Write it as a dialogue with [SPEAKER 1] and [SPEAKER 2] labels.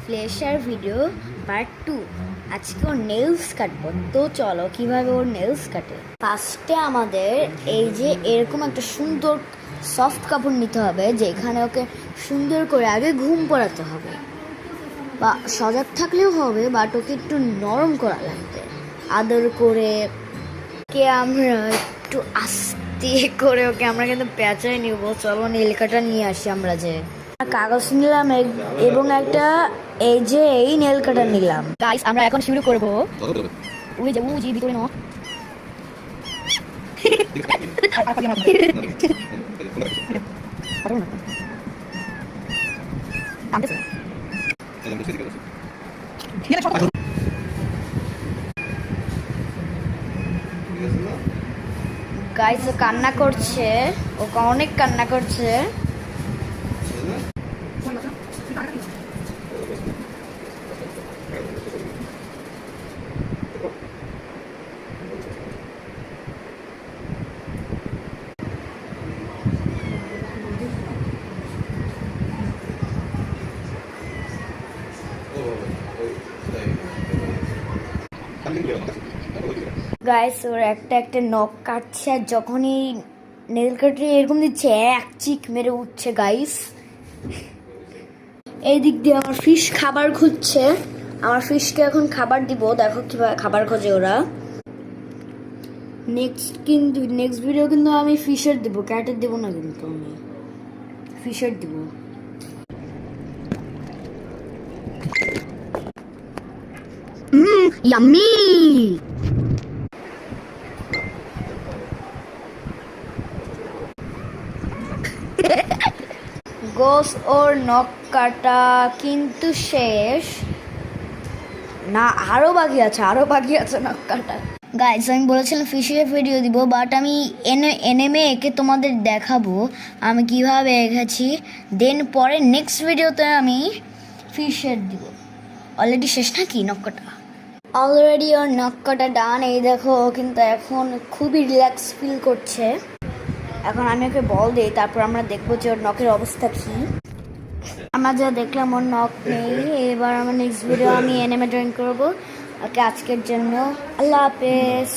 [SPEAKER 1] ফ্লেশার video part 2। আজকে ওর nails কাটবো, তো চলো কিভাবে ওর নেলস কাটে। ফার্স্টে আমাদের এই যে এরকম একটা সুন্দর সফট কাপড় নিতে হবে, যেখানে ওকে সুন্দর করে আগে ঘুম পড়াতে হবে, বা সজাগ থাকলেও হবে, বাট ওকে একটু নরম করা লাগবে। আদর করে কে আমরা একটু আস্তে করে ওকে আমরা কিন্তু পেঁচাই নিব। চলো নীল কাটার নিয়ে আসি আমরা, যে কাগজ নিলাম এবং একটা এই যে এই নেল কাটার নিলাম। গাইস আমরা এখন শুরু করব। ওই যে উজি ভিতরে ন গাইস ও কান্না করছে, ও অনেক কান্না করছে। গাইস ওর একটা একটা নখ কাটছে, আর যখনই নেল কাটে এরকম দিচ্ছে এক চিক মেরে উঠছে। গাইস এই দিক দিয়ে আমার ফিশ খাবার খুঁজছে, আমার ফিশকে এখন খাবার দিব। দেখো কিভাবে খাবার খোঁজে ওরা। নেক্সট ভিডিও কিন্তু আমি ফিশের দিব, ক্যাটের দেবো না, কিন্তু আমি ফিশের দিব। ইয়াম্মি। গোস ওর নখ কাটা কিন্তু শেষ না, আরো বাকি আছে নখ কাটা। গাইস আমি বলেছিলাম ফিশের ভিডিও দিব, বাট আমি এনে একে তোমাদের দেখাবো আমি কিভাবে এঁকেছি। দেন পরে নেক্সট ভিডিওতে আমি ফিশের দিব। অলরেডি শেষ নাকি নখ কাটা? অলরেডি ওর নখ কাটা ডান। এই দেখো কিন্তু এখন খুবই রিল্যাক্স ফিল করছে। এখন আমি ওকে বল দিই, তারপর আমরা দেখবো যে ওর নখের অবস্থা কি। আমরা যা দেখলাম ওর নখ নেই। এবার আমার নেক্সট ভিডিও আমি এনিমে ড্রয়িং করবো। ওকে আজকের জন্য আল্লাহ হাফেজ।